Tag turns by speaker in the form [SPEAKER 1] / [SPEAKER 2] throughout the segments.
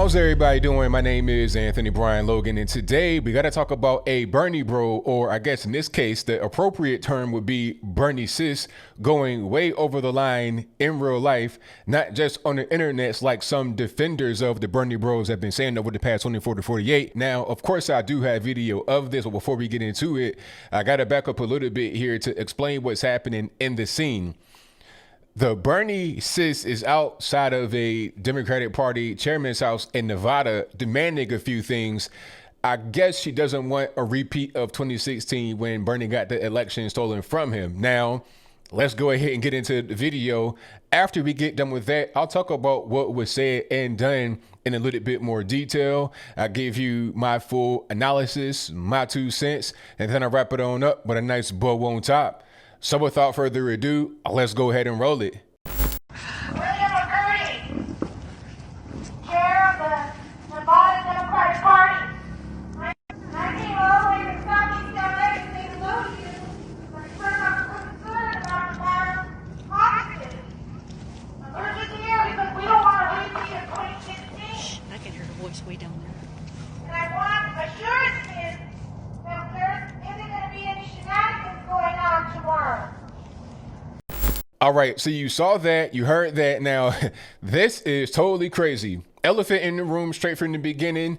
[SPEAKER 1] How's everybody doing? My name is Anthony Brian Logan, and today we got to talk about a Bernie bro, or I guess in this case, the appropriate term would be Bernie sis, going way over the line in real life, not just on the internet like some defenders of the Bernie bros have been saying over the past 24 to 48. Now, of course, I do have video of this, but before we get into it, I got to back up a little bit here to explain what's happening in the scene. The Bernie sis is outside of a Democratic Party chairman's house in Nevada demanding a few things. I guess she doesn't want a repeat of 2016 when Bernie got the election stolen from him. Now, let's go ahead and get into the video. After we get done with that, I'll talk about what was said and done in a little bit more detail. I'll give you my full analysis, my 2 cents, and then I'll wrap it on up with a nice bow on top. So without further ado, let's go ahead and roll it.
[SPEAKER 2] McCurdy, chair of the Nevada Democratic Party. I came all the way to Southeast LA to say hello to you. I'm sure I'm concerned about Nevada caucuses. We're just here because we don't want to repeat of 2016.
[SPEAKER 3] I can hear her voice way down there.
[SPEAKER 2] And I want assurances that there isn't going to be any shenanigans going on tomorrow.
[SPEAKER 1] All right, so you saw that, you heard that. Now, this is totally crazy. Elephant in the room straight from the beginning.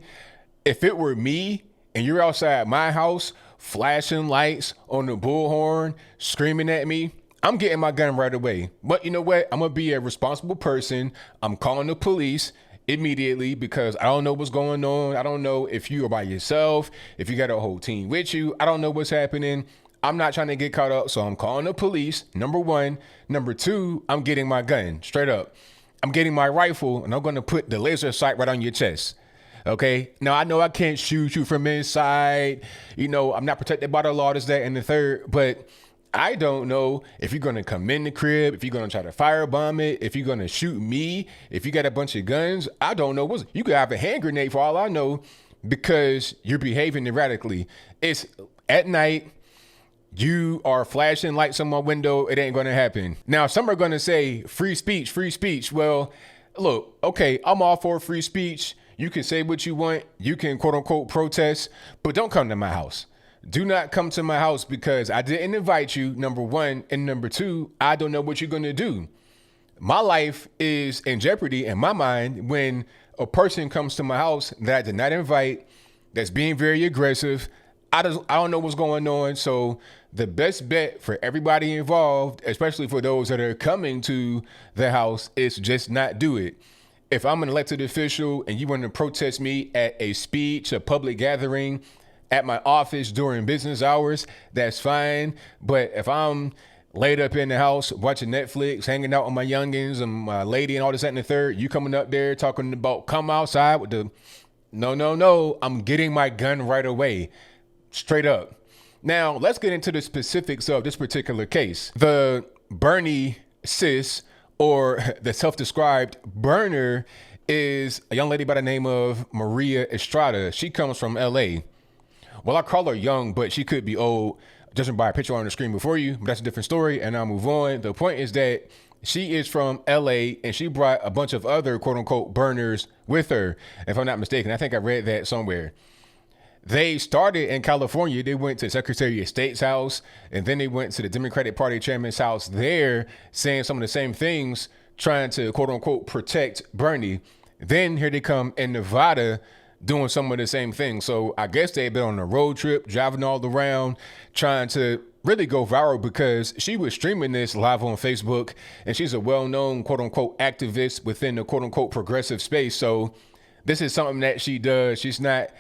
[SPEAKER 1] If it were me and you're outside my house, flashing lights on the bullhorn, screaming at me, I'm getting my gun right away. But you know what? I'm going to be a responsible person. I'm calling the police immediately because I don't know what's going on. I don't know if you are by yourself, if you got a whole team with you. I don't know what's happening. I'm not trying to get caught up, so I'm calling the police, number one. Number two, I'm getting my gun, straight up. I'm getting my rifle, and I'm going to put the laser sight right on your chest, okay? Now, I know I can't shoot you from inside. You know, I'm not protected by the law, this, that, and the third, but I don't know if you're going to come in the crib, if you're going to try to firebomb it, if you're going to shoot me, if you got a bunch of guns. I don't know. You could have a hand grenade for all I know because you're behaving erratically. It's at night. You are flashing lights on my window. It ain't going to happen. Now, some are going to say free speech, free speech. Well, look, okay, I'm all for free speech. You can say what you want. You can quote unquote protest, but don't come to my house. Do not come to my house because I didn't invite you, number one. And number two, I don't know what you're going to do. My life is in jeopardy in my mind when a person comes to my house that I did not invite, that's being very aggressive. I don't know what's going on. So the best bet for everybody involved, especially for those that are coming to the house, is just not do it. If I'm an elected official and you want to protest me at a speech, a public gathering, at my office during business hours, that's fine. But if I'm laid up in the house watching Netflix, hanging out with my youngins and my lady and all this, that, and the third, you coming up there talking about come outside with the no, I'm getting my gun right away. Straight up. Now, let's get into the specifics of this particular case. The Bernie sis, or the self-described burner, is a young lady by the name of Maria Estrada. She comes from LA. Well, I call her young, but she could be old, judging by a picture on the screen before you. But that's a different story, and I'll move on. The point is that she is from LA, and she brought a bunch of other quote-unquote burners with her, if I'm not mistaken. I think I read that somewhere. They started in California. They went to Secretary of State's house, and then they went to the Democratic Party chairman's house there, saying some of the same things, trying to quote unquote protect Bernie. Then here they come in Nevada doing some of the same things. So I guess they've been on a road trip, driving all around, trying to really go viral because she was streaming this live on Facebook, and she's a well-known quote unquote activist within the quote unquote progressive space. So this is something that she does. She's not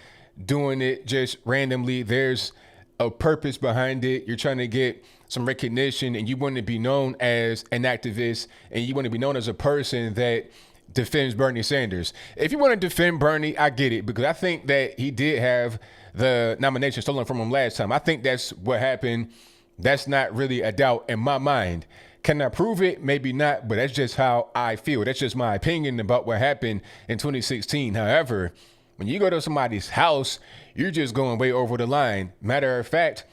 [SPEAKER 1] doing it just randomly. There's a purpose behind it. You're trying to get some recognition, and you want to be known as an activist, and you want to be known as a person that defends Bernie Sanders. If you want to defend Bernie, I get it, because I think that he did have the nomination stolen from him last time. I think that's what happened. That's not really a doubt in my mind. Can I prove it? Maybe not, but that's just how I feel. That's just my opinion about what happened in 2016. However, when you go to somebody's house, you're just going way over the line. Matter of fact,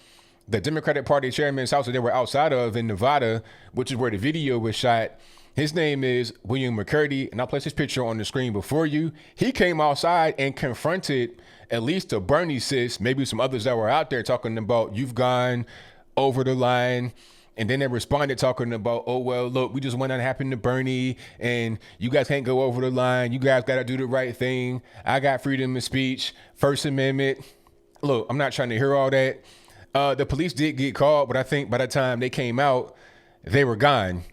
[SPEAKER 1] the Democratic Party chairman's house that they were outside of in Nevada, which is where the video was shot, His name is William McCurdy, and I'll place his picture on the screen before you. He came outside and confronted at least the Bernie sis, maybe some others that were out there talking about you've gone over the line. And then they responded talking about, oh, well, look, we just want that happen to Bernie and you guys can't go over the line. You guys got to do the right thing. I got freedom of speech, First Amendment. Look, I'm not trying to hear all that. The police did get called, but I think by the time they came out, they were gone.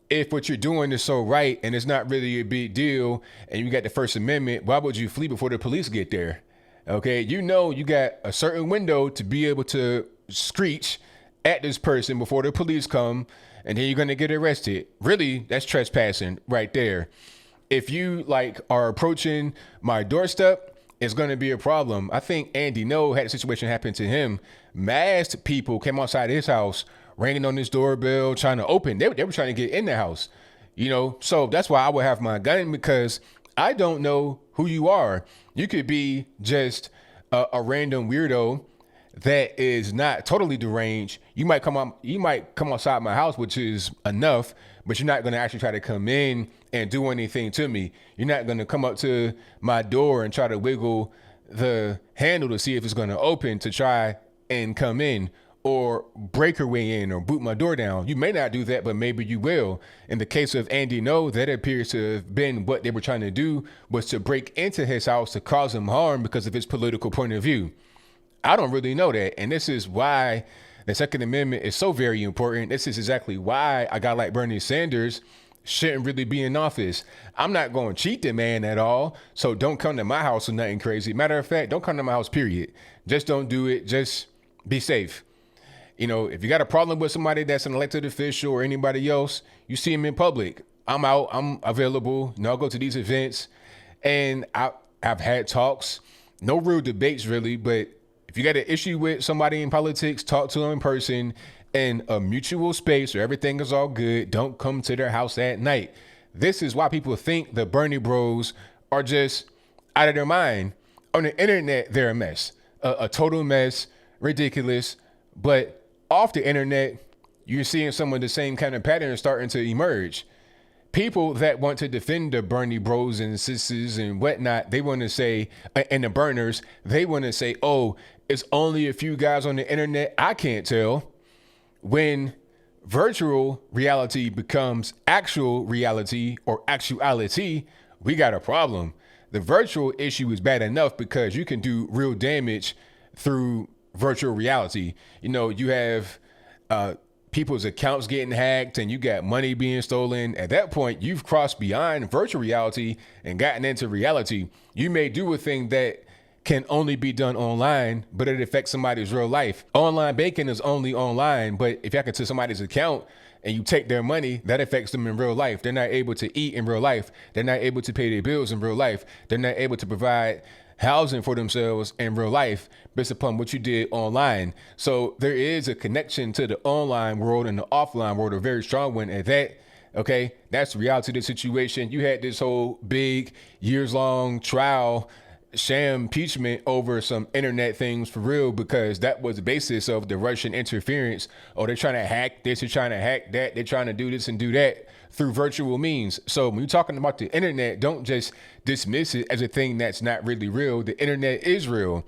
[SPEAKER 1] If what you're doing is so right and it's not really a big deal and you got the First Amendment, why would you flee before the police get there? Okay, you know you got a certain window to be able to screech at this person before the police come, and then you're going to get arrested. Really, that's trespassing right there. If you are approaching my doorstep, it's going to be a problem. I think Andy No had a situation happen to him. Masked people came outside his house, ringing on his doorbell, trying to open. They were trying to get in the house, so that's why I would have my gun, because I don't know who you are. You could be just a random weirdo that is not totally deranged. You might come outside my house, which is enough, but you're not going to actually try to come in and do anything to me. You're not going to come up to my door and try to wiggle the handle to see if it's going to open to try and come in, or break your way in or boot my door down. You may not do that, but maybe you will. In the case of Andy No, that appears to have been what they were trying to do, was to break into his house to cause him harm because of his political point of view. I don't really know that. And this is why the Second Amendment is so very important. This is exactly why a guy like Bernie Sanders shouldn't really be in office. I'm not going to cheat the man at all. So don't come to my house or nothing crazy. Matter of fact, don't come to my house, period. Just don't do it. Just be safe. If you got a problem with somebody that's an elected official or anybody else, you see him in public. I'm out. I'm available. I'll go to these events. And I've had talks. No real debates, really, but if you got an issue with somebody in politics, talk to them in person in a mutual space where everything is all good. Don't come to their house at night. This is why people think the Bernie bros are just out of their mind. On the internet, they're a mess, a total mess, ridiculous. But off the internet, you're seeing some of the same kind of patterns starting to emerge. People that want to defend the Bernie bros and sisters and whatnot, they want to say, and the burners, they want to say, oh, it's only a few guys on the internet. I can't tell. When virtual reality becomes actual reality or actuality, we got a problem. The virtual issue is bad enough because you can do real damage through virtual reality. You have people's accounts getting hacked and you got money being stolen. At that point, you've crossed beyond virtual reality and gotten into reality. You may do a thing that can only be done online, but it affects somebody's real life. Online banking is only online, but if you hack into somebody's account and you take their money, that affects them in real life. They're not able to eat in real life. They're not able to pay their bills in real life. They're not able to provide housing for themselves in real life based upon what you did online. So there is a connection to the online world and the offline world, a very strong one at that. Okay, that's the reality of the situation. You had this whole big years-long trial, sham impeachment over some internet things for real, because that was the basis of the Russian interference. Oh, they're trying to hack this, they're trying to hack that, they're trying to do this and do that through virtual means. So when you're talking about the internet, don't just dismiss it as a thing that's not really real. The internet is real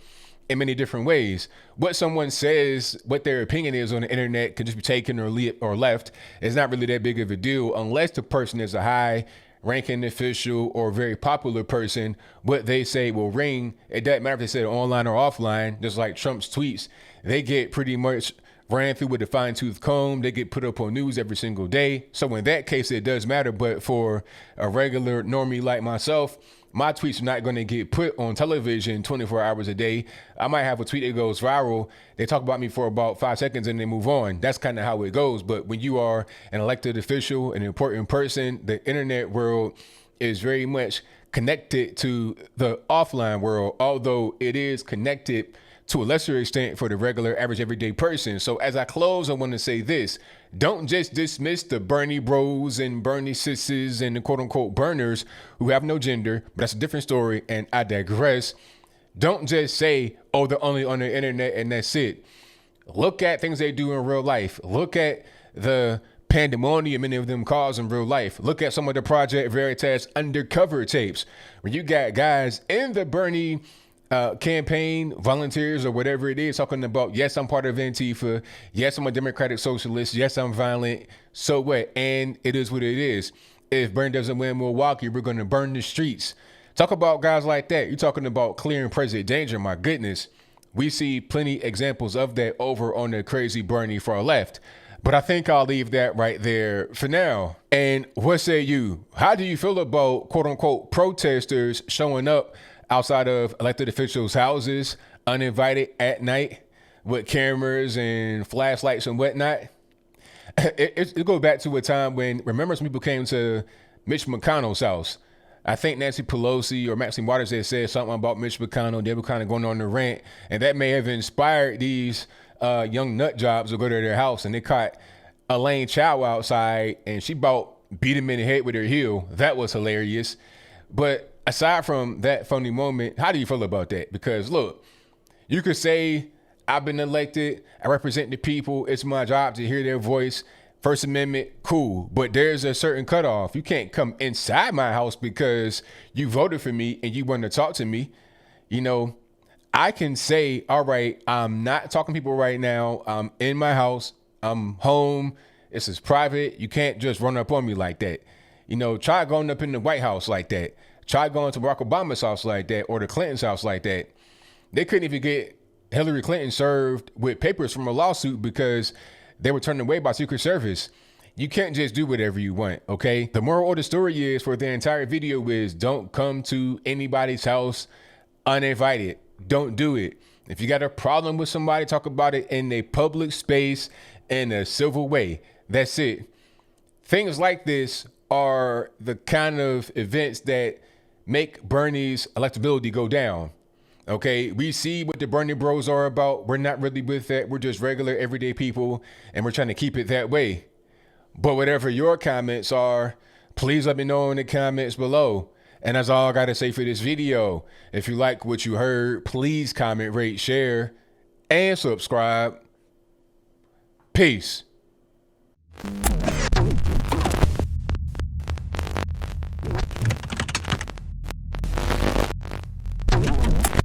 [SPEAKER 1] in many different ways. What someone says, what their opinion is on the internet can just be taken or left. It's not really that big of a deal unless the person is a high ranking official or very popular person. What they say will ring. It doesn't matter if they say it online or offline. Just like Trump's tweets, they get pretty much ran through with a fine-tooth comb. They get put up on news every single day. So in that case, it does matter. But for a regular normie like myself, my tweets are not going to get put on television 24 hours a day. I might have a tweet that goes viral. They talk about me for about 5 seconds and they move on. That's kind of how it goes. But when you are an elected official, an important person, the internet world is very much connected to the offline world, although it is connected to a lesser extent for the regular, average, everyday person. So as I close, I want to say this. Don't just dismiss the Bernie bros and Bernie sisters and the quote unquote burners who have no gender, but that's a different story and I digress. Don't just say, oh, they're only on the internet and that's it. Look at things they do in real life. Look at the pandemonium many of them cause in real life. Look at some of the Project Veritas undercover tapes where you got guys in the Bernie campaign, volunteers or whatever it is, talking about, yes, I'm part of Antifa. Yes, I'm a democratic socialist. Yes, I'm violent. So what? And it is what it is. If Bernie doesn't win Milwaukee, we're going to burn the streets. Talk about guys like that. You're talking about clear and present danger. My goodness. We see plenty examples of that over on the crazy Bernie far left. But I think I'll leave that right there for now. And what say you? How do you feel about quote unquote protesters showing up outside of elected officials' houses, uninvited at night with cameras and flashlights and whatnot? It goes back to a time when, remember, some people came to Mitch McConnell's house. I think Nancy Pelosi or Maxine Waters had said something about Mitch McConnell. They were kind of going on the rant, and that may have inspired these young nut jobs to go to their house, and they caught Elaine Chao outside, and she beat him in the head with her heel. That was hilarious. But aside from that funny moment, how do you feel about that? Because look, you could say, I've been elected, I represent the people, it's my job to hear their voice. First Amendment, cool. But there's a certain cutoff. You can't come inside my house because you voted for me and you want to talk to me. You know, I can say, all right, I'm not talking to people right now. I'm in my house. I'm home. This is private. You can't just run up on me like that. You know, try going up in the White House like that. Try going to Barack Obama's house like that or the Clinton's house like that. They couldn't even get Hillary Clinton served with papers from a lawsuit because they were turned away by Secret Service. You can't just do whatever you want, okay? The moral of the story is, for the entire video, is don't come to anybody's house uninvited. Don't do it. If you got a problem with somebody, talk about it in a public space in a civil way. That's it. Things like this are the kind of events that make Bernie's electability go down. Okay, we see what the Bernie bros are about. We're not really with that. We're just regular, everyday people, and we're trying to keep it that way. But whatever your comments are, please let me know in the comments below. And that's all I got to say for this video. If you like what you heard, please comment, rate, share, and subscribe. Peace.